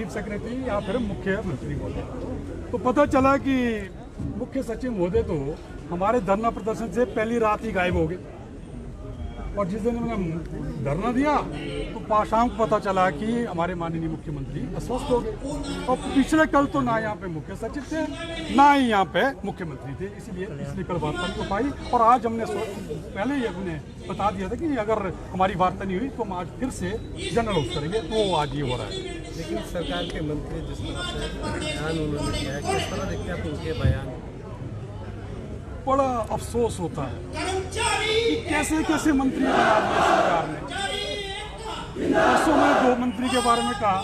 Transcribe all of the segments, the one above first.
Chief secretary या फिर मुख्यमंत्री महोदय। तो पता चला कि मुख्य सचिव महोदय तो हमारे धरना प्रदर्शन से पहली रात ही गायब हो गए, और जिस दिन मैंने धरना दिया तो शाम को पता चला कि हमारे माननीय मुख्यमंत्री अस्वस्थ हो गए। और पिछले कल तो ना यहाँ पे मुख्य सचिव थे ना ही यहाँ पे मुख्यमंत्री थे, इसलिए कल वार्ता नहीं हो पाई। और आज हमने पहले ही हमने बता दिया था कि अगर हमारी वार्ता नहीं हुई तो हम आज फिर से जनरल हाउस करेंगे, तो आज ये हो रहा है। लेकिन सरकार के मंत्री जिस तरह से बयान उन्होंने किया है, किस तरह देखते हैं आप उनके बयान? बड़ा अफसोस होता है कि कैसे कैसे मंत्री बना दिए सरकार ने। परसों मैंने 2 मंत्री के बारे में कहा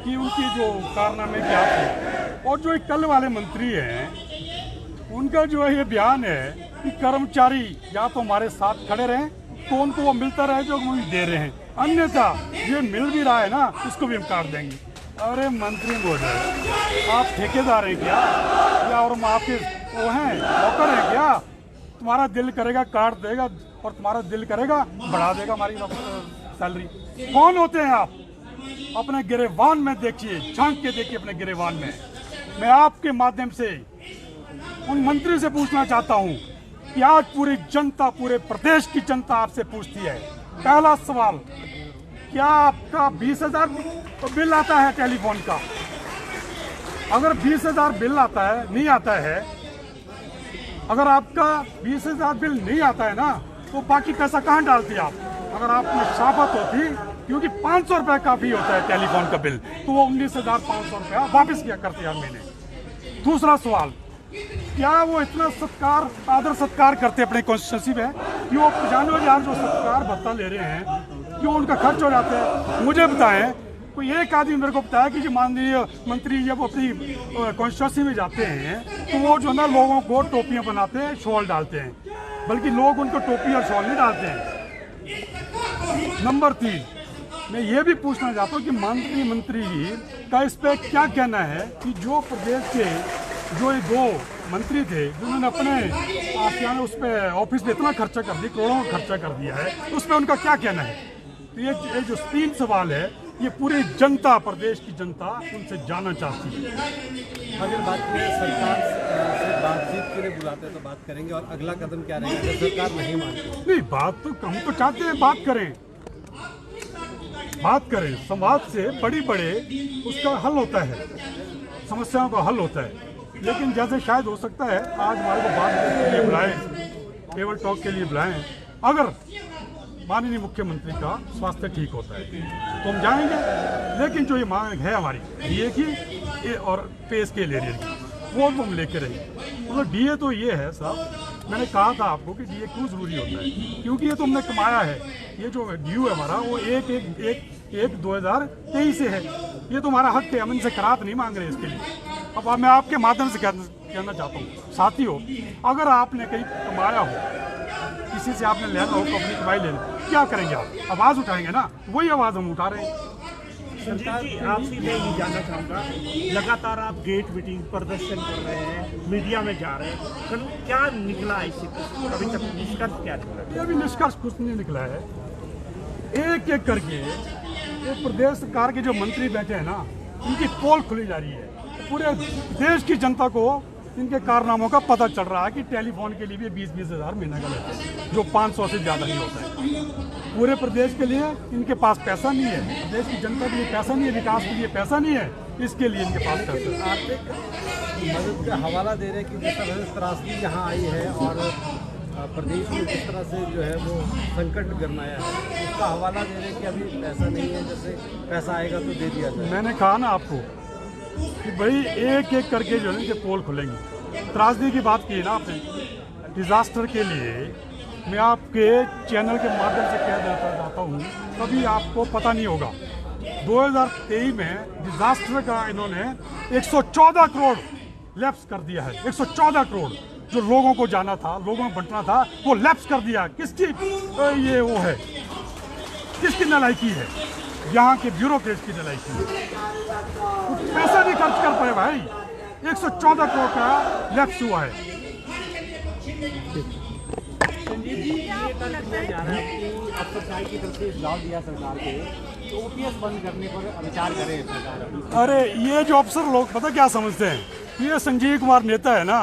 कि उनकी जो कारनामे क्या थे, और जो एक कल वाले मंत्री हैं उनका जो है ये बयान है कि कर्मचारी या तो हमारे साथ खड़े रहें तो उनको वो मिलता रहे जो हम दे रहे हैं, अन्यथा ये मिल भी रहा है ना इसको भी हम काट देंगे। अरे मंत्री महोदय, आप ठेकेदार हैं क्या, या और हम आपके वो हैं नौकर हैं क्या? तुम्हारा दिल करेगा काट देगा और तुम्हारा दिल करेगा बढ़ा देगा हमारी सैलरी। कौन होते हैं आप? अपने गिरेबान में देखिए, झांक के देखिए अपने गिरेबान में। मैं आपके माध्यम से उन मंत्री से पूछना चाहता हूं कि आज पूरी जनता, पूरे प्रदेश की जनता आपसे पूछती है, पहला सवाल, क्या आपका 20,000 बिल आता है टेलीफोन का? अगर 20,000 बिल आता है, नहीं आता है, अगर आपका 20,000 बिल नहीं आता है ना तो बाकी पैसा कहाँ डालते आप? अगर आप में शाफत होती, क्योंकि 500 रुपये काफ़ी होता है टेलीफोन का बिल, तो वो 19,500 रुपया वापस किया करते हैं मैंने। दूसरा सवाल, क्या वो इतना सत्कार, आदर सत्कार करते अपने कॉन्स्टिट्यूंसी में कि वो 95,000 जो सत्कार भत्ता ले रहे हैं क्यों उनका खर्च हो जाता है? मुझे बताएं, कोई एक आदमी मेरे को बताया कि जो माननीय मंत्री जब अपनी कॉन्स्टिट्यूंसी में जाते हैं तो वो जो ना लोगों को टोपियां बनाते हैं, शॉल डालते हैं, बल्कि लोग उनको टोपी और शॉल नहीं डालते हैं। नंबर 3, मैं ये भी पूछना चाहता हूँ कि मंत्री का इस पर क्या कहना है कि जो प्रदेश के जो ये 2 मंत्री थे जिन्होंने अपने आसियाना उस पर ऑफिस में इतना खर्चा कर दिया, करोड़ों का खर्चा कर दिया है, उस पर उनका क्या कहना है? तो ये जो 3 सवाल है ये पूरी जनता, प्रदेश की जनता उनसे जानना चाहती है। अगर बात करें सरकार से बातचीत के लिए बुलाते हैं तो बात करेंगे, और अगला कदम क्या रहेगा अगर सरकार नहीं मानती? नहीं, बात तो हम तो चाहते हैं बात करें, संवाद से बड़े उसका हल होता है, समस्याओं का हल होता है। लेकिन जैसे शायद हो सकता है आज हमारे को बात के लिए बुलाएं, टेबल टॉक के लिए बुलाएं, अगर माननीय मुख्यमंत्री का स्वास्थ्य ठीक होता है तो हम जाएंगे। लेकिन जो ये मांग है हमारी डीए की और पे स्केल एरियर की, वो तो हम लेके रहेंगे। मतलब डीए तो ये है साहब, मैंने कहा था आपको कि डीए क्यों ज़रूरी होता है, क्योंकि ये तो हमने कमाया है। ये जो ड्यू है हमारा वो 1/1/2023 से है, ये तो हमारा हक है, हम इनसे करात नहीं मांग रहे इसके लिए। अब मैं आपके माध्यम से कहना चाहता हूँ, साथियों, अगर आपने कहीं कमाया हो, किसी से आपने लेना हो, अपनी कमाई लेना, क्या करेंगे आप? आवाज़ उठाएंगे ना, वही आवाज़ हम उठा रहे हैं। संजीव जी, आपसे मैं ये जानना चाहूँगा, लगातार आप गेट मीटिंग प्रदर्शन कर रहे हैं, मीडिया में जा रहे हैं, कल क्या निकला इससे? अभी तक निष्कर्ष क्या निकला? ये अभी निष्कर्ष कुछ नहीं निकला है। एक एक करके ये प्रदेश सरकार के जो मंत्री बैठे हैं ना, उनकी पोल खुली जा रही है। पूरे देश की जनता को इनके कारनामों का पता चल रहा है कि टेलीफोन के लिए भी 20-20 हज़ार महीने का लेते हैं, जो 500 से ज़्यादा नहीं होता है। पूरे प्रदेश के लिए इनके पास पैसा नहीं है, प्रदेश की जनता के लिए पैसा नहीं है, विकास के लिए पैसा नहीं है, इसके लिए इनके पास पैसा है। आर्थिक मदद का हवाला दे रहे हैं कि जिस तरह से त्रासदी यहाँ आई है और प्रदेश में जिस तरह से जो है वो संकट गरमाया है, उसका हवाला दे रहे हैं कि अभी पैसा नहीं है, जैसे पैसा आएगा तो दे दिया जाए। मैंने कहा ना आपको कि भाई एक एक करके जो है इनके पोल खुलेंगे। त्रासदी की बात की है ना आपने, डिज़ास्टर के लिए मैं आपके चैनल के माध्यम से कह देता चाहता हूँ, कभी आपको पता नहीं होगा, 2023 में डिज़ास्टर का इन्होंने 114 करोड़ लैप्स कर दिया है। 114 करोड़ जो लोगों को जाना था, लोगों में बंटना था, वो लैप्स कर दिया। किसकी ये वो है, किसकी नालायकी है? यहाँ के ब्यूरोक्रेट्स की नालायकी है। पैसा नहीं खर्च कर पाए भाई, 114 करोड़ का लैप्स हुआ है। संजीव जी, ये कल किया जा रहा है कि अब सरकार की तरफ से इजलास दिया सरकार को ओपीएस बंद करने पर विचार करे सरकार? अरे ये जो अफसर लोग पता क्या समझते हैं, ये संजीव कुमार नेता है ना,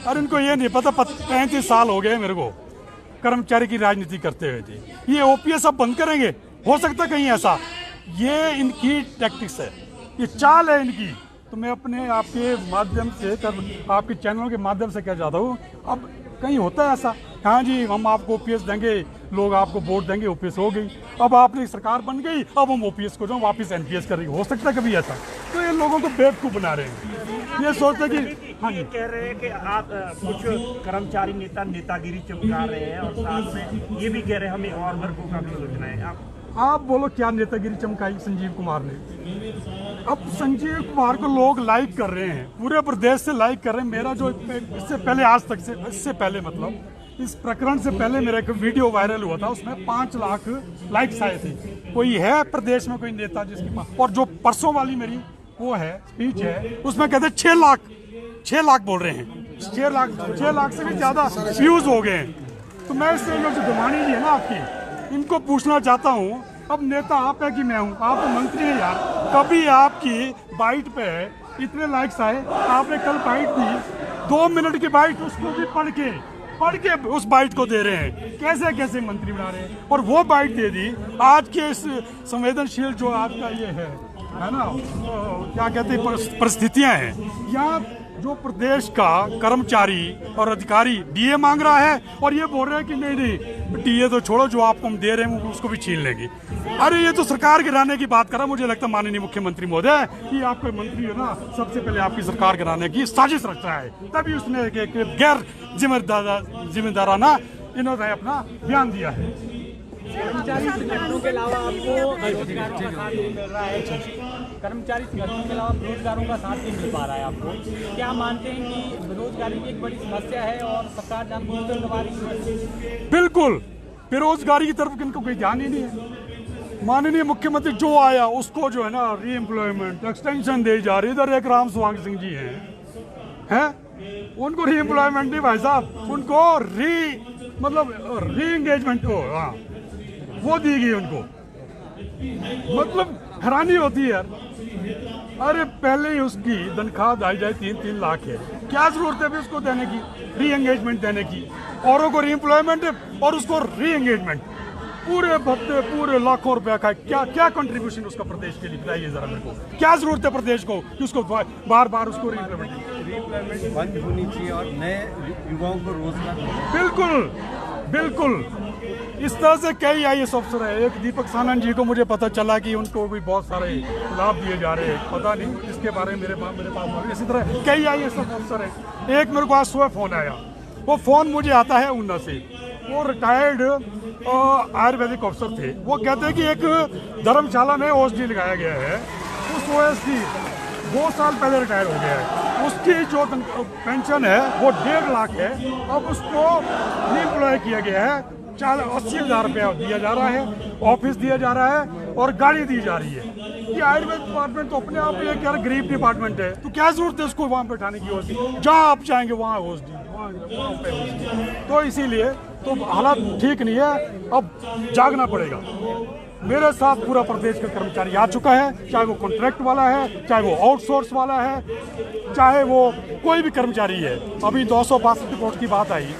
अरे इनको ये नहीं पता 35 साल हो गए मेरे को कर्मचारी की राजनीति करते हुए थे। ये ओपीएस अब बंद करेंगे, हो सकता कहीं ऐसा, ये इनकी टैक्टिक्स है, ये चाल है इनकी। तो मैं अपने आपके माध्यम से आपके चैनलों के माध्यम से कह चाहता हूँ, अब कहीं होता है ऐसा, हाँ जी हम आपको ओपीएस देंगे, लोग आपको वोट देंगे, ओपीएस हो गई, अब आपने सरकार बन गई, अब हम ओपीएस को जो वापस एनपीएस करेंगे, हो सकता है कभी ऐसा। तो ये लोगों को बेवकूफ़ बना रहे हैं, ये सोचते कि हाँ ये कह रहे हैं कि आप कुछ कर्मचारी नेता नेतागिरी चमका रहे हैं और साथ में ये भी कह रहे हैं हमें और वर्गों का भी सोचना है। आप बोलो क्या नेतागिरी चमकाई संजीव कुमार ने? अब संजीव कुमार को लोग लाइक कर रहे हैं, पूरे प्रदेश से लाइक कर रहे हैं। मेरा जो इससे पहले आज तक से इससे पहले मतलब इस प्रकरण से पहले मेरा एक वीडियो वायरल हुआ था, उसमें 5 लाख लाइक्स आए थे। कोई है प्रदेश में कोई नेता जिसके पास, और जो परसों वाली मेरी वो है स्पीच है, उसमें कहते 6 लाख बोल रहे हैं, 6 लाख से भी ज़्यादा व्यूज हो गए हैं। तो मैं इससे जो जुबानी जी है ना आपकी, इनको पूछना चाहता हूँ, अब नेता आप है कि मैं हूँ? आप तो मंत्री हैं यार, कभी आपकी बाइट पे इतने लाइक्स आए? आपने कल बाइट दी, 2 मिनट की बाइट, उसको भी पढ़ के उस बाइट को दे रहे हैं। कैसे कैसे मंत्री बना रहे हैं, और वो बाइट दे दी आज के इस संवेदनशील जो आज का ये है ना, क्या कहते हैं परिस्थितियां हैं, यहाँ जो प्रदेश का कर्मचारी और अधिकारी डीए मांग रहा है, और ये बोल रहे हैं कि नहीं डीए तो छोड़ो, जो आपको हम दे रहे हैं उसको भी छीन लेंगे। अरे ये तो सरकार गिराने की बात कर रहा है। मुझे लगता है माननीय मुख्यमंत्री महोदय, कि आपका मंत्री है ना, सबसे पहले आपकी सरकार गिराने की साजिश रचता है, तभी उसने एक गैर जिम्मेदाराना इन्होंने अपना बयान दिया है। कर्मचारी संगठनों के अलावा आपको बेरोजगारों का साथ नहीं मिल रहा है, कर्मचारी संगठनों के अलावा बेरोजगारों का साथ नहीं मिल पा रहा है आपको। क्या मानते हैं कि बेरोजगारी की एक बड़ी समस्या है और सरकार जानबूझकर दबा रही है? बिल्कुल, बेरोजगारी की तरफ इनको कोई ध्यान ही नहीं है। माननीय मुख्यमंत्री जो आया उसको जो है ना री एम्प्लॉयमेंट एक्सटेंशन दी जा रही। इधर एक राम सुहाग सिंह जी हैं, उनको री एम्प्लॉयमेंट नहीं भाई साहब, उनको री एंगेजमेंट हो, हाँ वो दी गई उनको। मतलब हैरानी होती है यार। अरे पहले ही उसकी तनख्वाह दी जाए 3-3 लाख है, क्या जरूरत है भी उसको देने की, री एंगेजमेंट देने की? औरों को री एम्प्लॉयमेंट और उसको री एंगेजमेंट, पूरे भत्ते पूरे लाखों रुपया का। क्या क्या कंट्रीब्यूशन उसका प्रदेश के लिए, बताइए जरा मेरे को। क्या जरूरत है प्रदेश को कि उसको बार बार उसको री एम्प्लॉयमेंट बंद होनी चाहिए और नए युवाओं को रोजगार। बिल्कुल बिल्कुल, इस तरह से कई IAS अफसर है। एक दीपक सानंद जी को मुझे पता चला कि उनको भी बहुत सारे लाभ दिए जा रहे हैं, पता नहीं इसके बारे में मेरे पास। इसी तरह कई IAS अफसर है। एक मेरे को आज सुबह फोन आया, वो फोन मुझे आता है ऊना से, वो रिटायर्ड आयुर्वेदिक अफसर थे। वो कहते हैं कि एक धर्मशाला में OSD लगाया गया है, उस OSD 2 साल पहले रिटायर हो गया है, उसकी जो पेंशन है वो 1.5 लाख है। अब उसको रीएम्प्लॉय किया गया है, 80,000 रुपया दिया जा रहा है, ऑफिस दिया जा रहा है और गाड़ी दी जा रही है। ये आयुर्वेद डिपार्टमेंट तो अपने आप में एक यार गरीब डिपार्टमेंट है, तो क्या जरूरत है उसको वहाँ पे उठाने की? OSD जहाँ आप चाहेंगे वहाँ OSD, वहाँ पे OSD। तो इसीलिए तो हालात ठीक नहीं है, अब जागना पड़ेगा। मेरे साथ पूरा प्रदेश का कर्मचारी आ चुका है, चाहे वो कॉन्ट्रैक्ट वाला है, चाहे वो आउटसोर्स वाला है, चाहे वो कोई भी कर्मचारी है। अभी 262 पोस्ट की बात आई,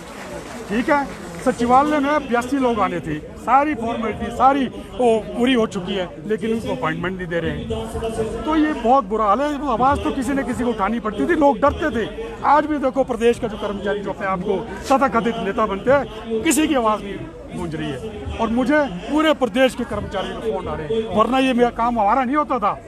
ठीक है, सचिवालय में 82 लोग आने थे, सारी फॉर्मेलिटी सारी वो पूरी हो चुकी है, लेकिन उनको अपॉइंटमेंट नहीं दे रहे हैं। तो ये बहुत बुरा हाल है। आवाज़ तो किसी न किसी को उठानी पड़ती थी, लोग डरते थे। आज भी देखो प्रदेश का जो कर्मचारी जो अपने आप को तथाकथित नेता बनते हैं, किसी की आवाज़ नहीं गूंज रही है। और मुझे पूरे प्रदेश के कर्मचारियों को फोन आ रहे हैं, वरना ये मेरा काम हमारा नहीं होता था।